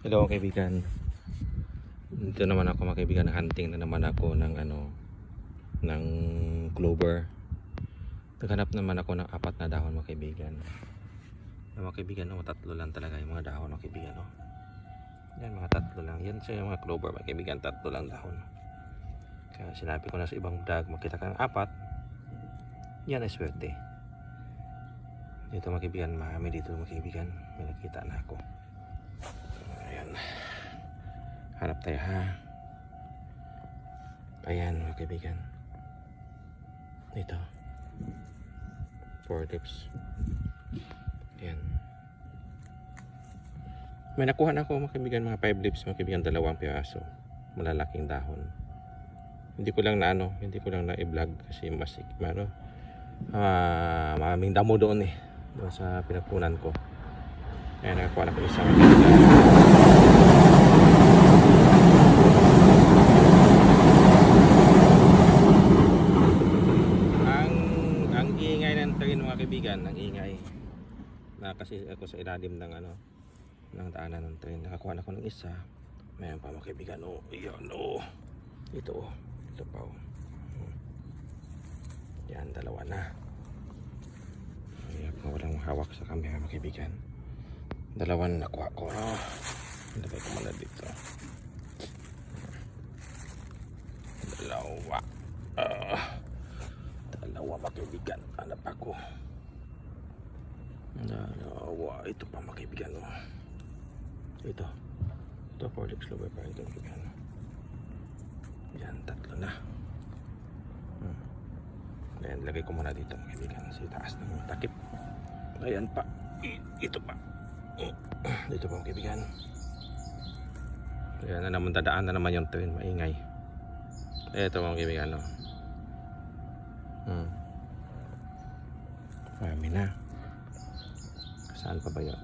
Hello kaibigan. Dito naman ako mga kaibigan, hunting na naman ako ng ng clover. Naghanap naman ako ng 4 na dahon mga kaibigan. Mga kaibigan, no, 3 lang talaga yung mga dahon mga kaibigan, no. Yan mga 3 lang. Yan siya yung mga clover mga kaibigan, 3 lang dahon. Kaya sinabi ko na sa ibang vlog, makita ka ng 4. Yan ay swerte. Dito mga kaibigan, marami dito mga kaibigan. May nakita na ako. Ayan. Hanap tayo ha. Ayan mga kaibigan. Ito 4 lips. Ayan. May nakuha na ako mga kaibigan, mga 5 lips mga kaibigan, 2 piraso. Malalaking dahon. Hindi ko lang na i-vlog kasi mas maraming damo doon doon sa pinagpunan ko. Ayan, nakakuha na ko isang ang ingay ng train mga kaibigan, ang ingay na kasi ako sa ilalim ng ng daanan ng train. Nakakuha na ko ng isa. Mayroon pa mga kaibigan, iyan ito pa yan, 2 na. Ayan, walang hawak sa camera mga kaibigan. 2 na nakuha ko. Lagay ko muna dito. 2 mga kaibigan. Hanap ako. 2. Ito pa mga kaibigan. Ito 4 lips clover pa ito mga kaibigan. Yan, 3 na. Ayan, lagay ko muna dito mga kaibigan sa taas ng takip. Ayan pa. Ito pa. Dito pa mga kaibigan. Ayan na naman, dadaan na naman yung train, maingay. Ito mga kaibigan, marami na. Saan pa ba yun?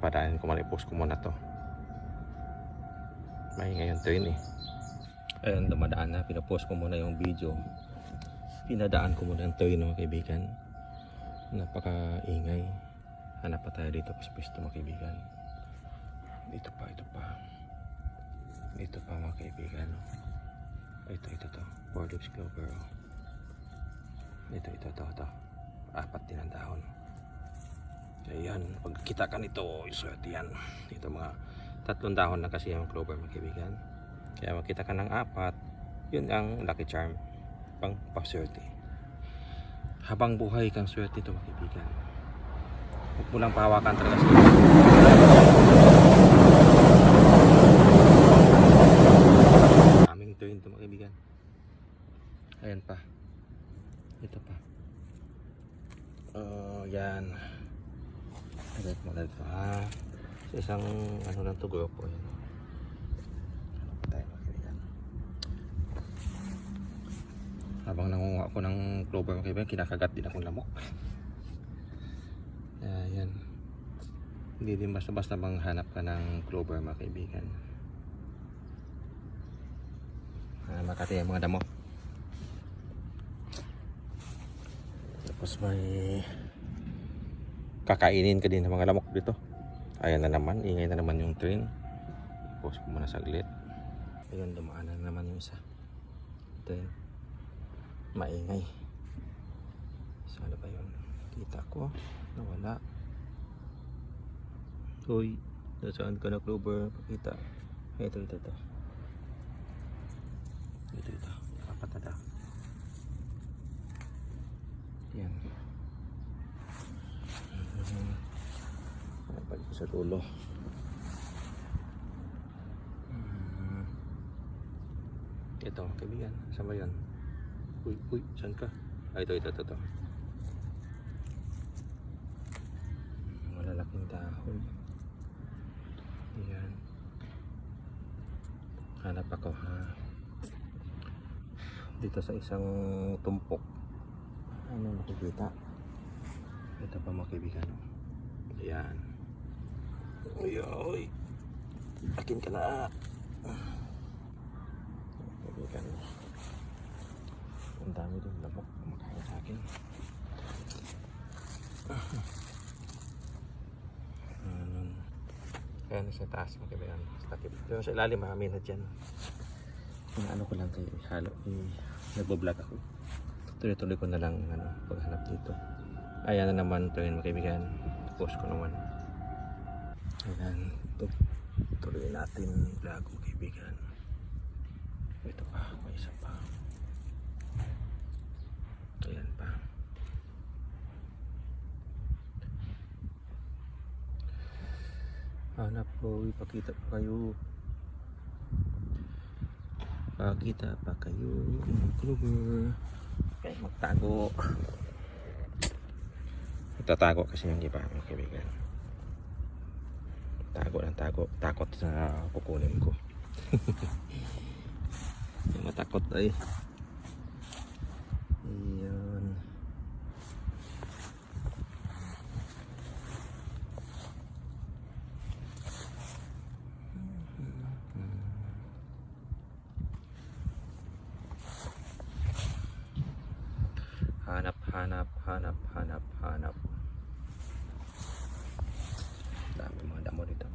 Padaanin ko muna, i-post ko muna to. Maingay yung train Ayan, dumadaan na. Pinapost ko muna yung video. Pinadaan ko muna yung train mga kaibigan. Napaka-ingay. Hanap pa tayo dito sa pwesto mga kaibigan. Ito pa mga kaibigan. Ito to 4 lips clover. Ito 4 din ang dahon. Kaya yan, pag kita ka nito, swerte yan. Ito mga 3 dahon na kasi yung clover mga kaibigan. Kaya makita ka ng 4, yun ang lucky charm, pang paswerte. Habang buhay kang swerte ito mga kaibigan. Huwag mo lang pahawakan talaga sa aming turn ito mga kaibigan. Ayan pa. Ito pa. Yan. Agad mo na ito ha. Sa isang lang to grupo. Yan. Habang nangunguha ako ng clover mga kaibigan, kinakagat din akong lamok. Ayan. Hindi din basta-basta manghanap ka ng clover mga kaibigan. Makati yung mga damo. Tapos may kakainin ka din ng mga lamok dito. Ayan na naman, ingay na naman yung train. Pause ko muna saglit. Ayun, dumaanan na naman yung isa. Train. Maingay. Sana ba yun? Kita ko. Nawala. Hoy, nasaan ka na clover? Pakita. Ito. Ito. 4 na. Yan. Balik ko sa dulo. Ito, kaibigan. Saan ba yun? Uy, saan ka? Ito. Malalaking dahon. Ayan. Hanap ako ha. Dito sa isang tumpok. Ano nakikita? Ito pa mga kaibigan. Ayan. Uy. Akin ka na. Kaibigan. Ang dami din lamok kumakain sa akin. Kaya nasa taas mga kaibigan. Sa takip. Pero sa ilalim marami na dyan. Yung ano ko lang kay halo. Nagbablog ako. Tuloy-tuloy ko na lang paghanap dito. Ayan na naman ito yun mga kaibigan. Post ko naman. Ayan. Tuloy natin yung vlog mga kaibigan. Ito pa. May isa pa. Ayan pa. Hanap ko. Ipakita pa kayo. Pakita pa kayo. Clover. Okay, magtago. Tatago kasi yung iba mga kaibigan. Tago ng tago. Takot sa kukunin ko. Matakot ay. Ayan. Hanap. Dami mga damo dito.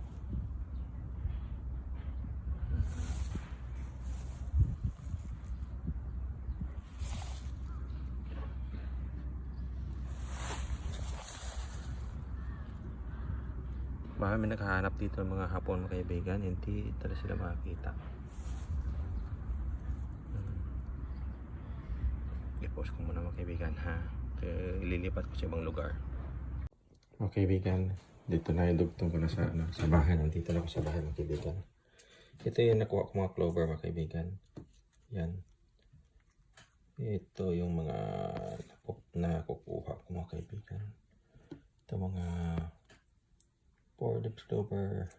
Marami naghahanap dito ng mga hapon mga kaibigan, hindi talaga sila makakita. I-post ko muna mga kaibigan ha. Ililipat ko sa ibang lugar. Mga kaibigan, dito na idugtong ko na sa bahay. Nandito na ako sa bahay mga kaibigan. Ito yung nakuha ko mga clover mga kaibigan. Yan. Ito yung mga nakukuha ko mga kaibigan. Ito mga 4 leaf clover.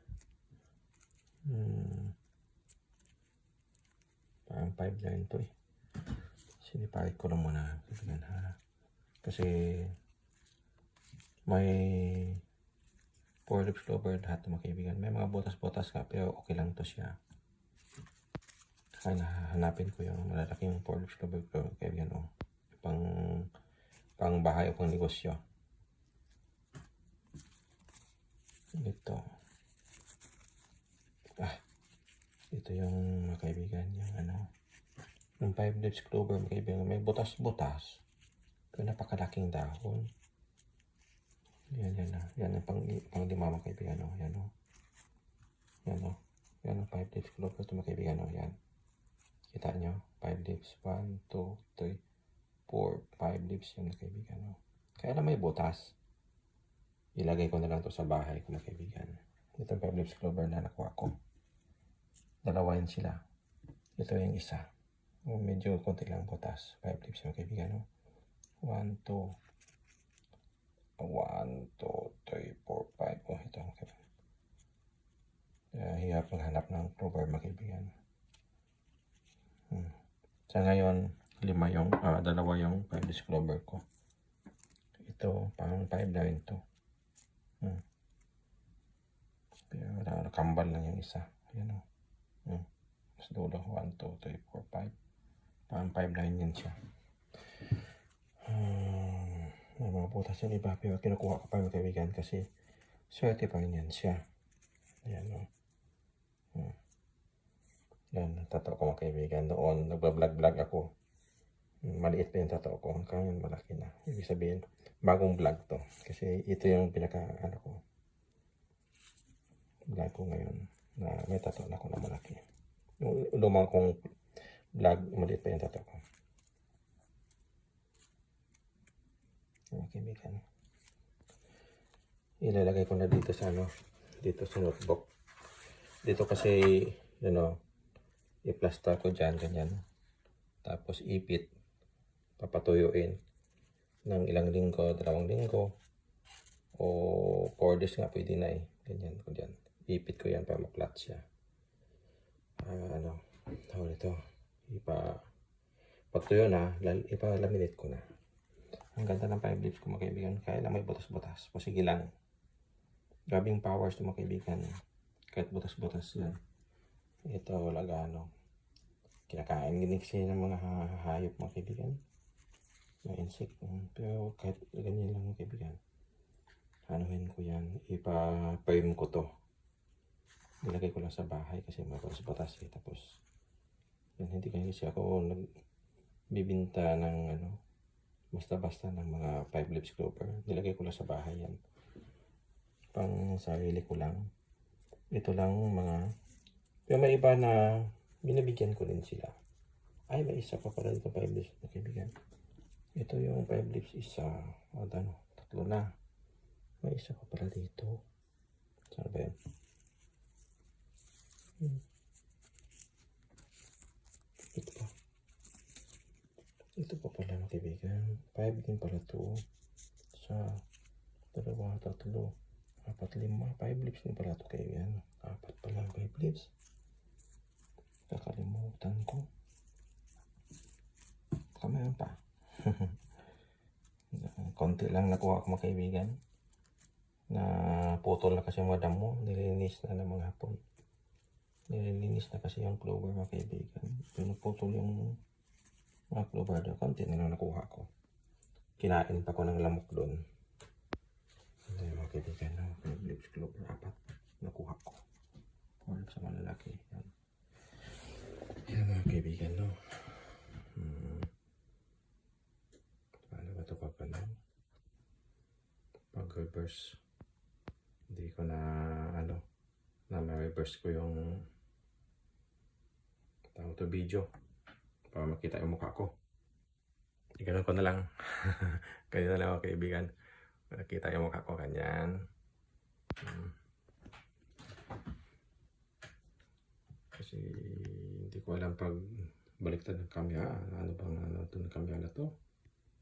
Parang 5 line to eh. Siniparit ko lang muna kaibigan ha. Kasi may 4 leaf clover lahat mga kaibigan. May mga botas-botas ka pero okay lang to siya. Kaya hanapin ko yung malalaking 4 leaf clover kaibigan o. Pang bahay o pang negosyo. Ito. Ito yung mga kaibigan yung 5 leaves clover mga kaibigan. May butas-butas. Pero napakalaking dahon. Yan yung pang lima mga kaibigan. Yan yung 5 leaves clover ito mga kaibigan. Yan. Kita nyo? 5 leaves. 1, 2, 3, 4, 5 leaves yung mga kaibigan. Kaya na may butas. Ilagay ko na lang to sa bahay ko mga kaibigan. Ito yung 5 leaves clover na nakuha ko. Dalawa yun sila. Ito yung isa. Medyo konti lang butas. 5 leaves mga kaibigan. 1, 2, 3, 4, 5. Ito mga kaibigan. Hirap maghanap ng clover mga kaibigan. Sa ngayon, dalawa yung 5 leaves clover ko. Ito, parang 5 na rin to. Pero nakambal lang yung isa. Ayan o. Mas dulo. 1, 2, 3, 4, 5. Parang 5 line yan siya. May mga butas yung iba. Pero kinukuha ko pa yung kaibigan kasi swerte pa rin yan siya. Ayan o. Yan. Tato ko mga kaibigan. Noon, nagbablog ako. Maliit pa yung tato ko. Hanggang yun malaki na. Ibig sabihin, bagong vlog to. Kasi ito yung vlog ko ngayon na may tato na ako na malaki. Yung lumang kong vlog, maliit pa yung tato ko. Okay, kaibigan. Ilalagay ko na dito sa dito sa notebook. Dito kasi, i-plaster ko dyan, ganyan. Tapos ipit, papatuyuin ng ilang linggo, 2 linggo, o 4 days nga pwede na eh. Ganyan ko dyan. Ipit ko yan para maklat siya. Tawag ito. Pagtuyo na, ipalaminate ko na. Ang ganda ng 5 leaves ko mga kaibigan. Kaya lang may butas-butas. Sige lang. Grabing powers to mga kaibigan. Kahit butas-butas yan. Ito wala gaano. Kinakain kasi ng mga hayop mga kaibigan. Mga insect. Pero kahit ganyan lang mga kaibigan. Anuhin ko yan. Ipa-frame ko to. Nilagay ko lang sa bahay kasi mabatas-batas eh. Tapos, yan, hindi kasi ako nagbibinta ng ano, basta-basta ng mga 5 leaves clover. Nilagay ko lang sa bahay yan. Pang sarili ko lang. Ito lang mga, pero may iba na binibigyan ko rin sila. Ay, may isa pa pala dito 5 leaves na kaibigan. Ito yung 5 leaves isa. O, ano, 3 na. May isa pa pala dito. Saan ba yun? Ito pa. Ito pa pala mga kaibigan. 5 din pala to. Sa 2, 3, 4, 5. 5 leaves din pala to kaibigan. 4 pala 5 leaves. Kakalimutan ko. Kamayan pa. Konti lang nakuha ko mga kaibigan. Na putol na kasi mga damo. Nilinis na ng mga hapon. Nililinis na kasi yung clover mga kaibigan. Pinuputol yung mga clover doon. Konti na lang nakuha ko. Kinain pa ko ng lamok doon. Hindi mga kaibigan. 5 leaves clover. 4 nakuha ko. 4 sa malalaki. Yan. Yan mga kaibigan, no? Paano ba ito pag ano? Pag-reverse. Hindi ko na ano, na ma-reverse ko yung tawag to video para makita yung mukha ko. Ganun ko na lang. Ganyan na lang mga kaibigan. Nakita yung mukha ko, ganyan. Kasi hindi ko alam pag baliktad ng camera. Ano bang ano ito ng camera na to?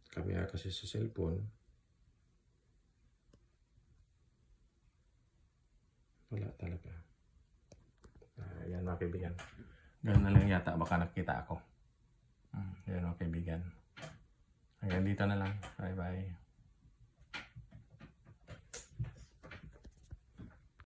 Camera kasi sa cellphone. Wala talaga. Yan mga kaibigan. Ganun na lang yata baka nakita ako. Yan mga kaibigan. Hanggang dito na lang. Bye bye.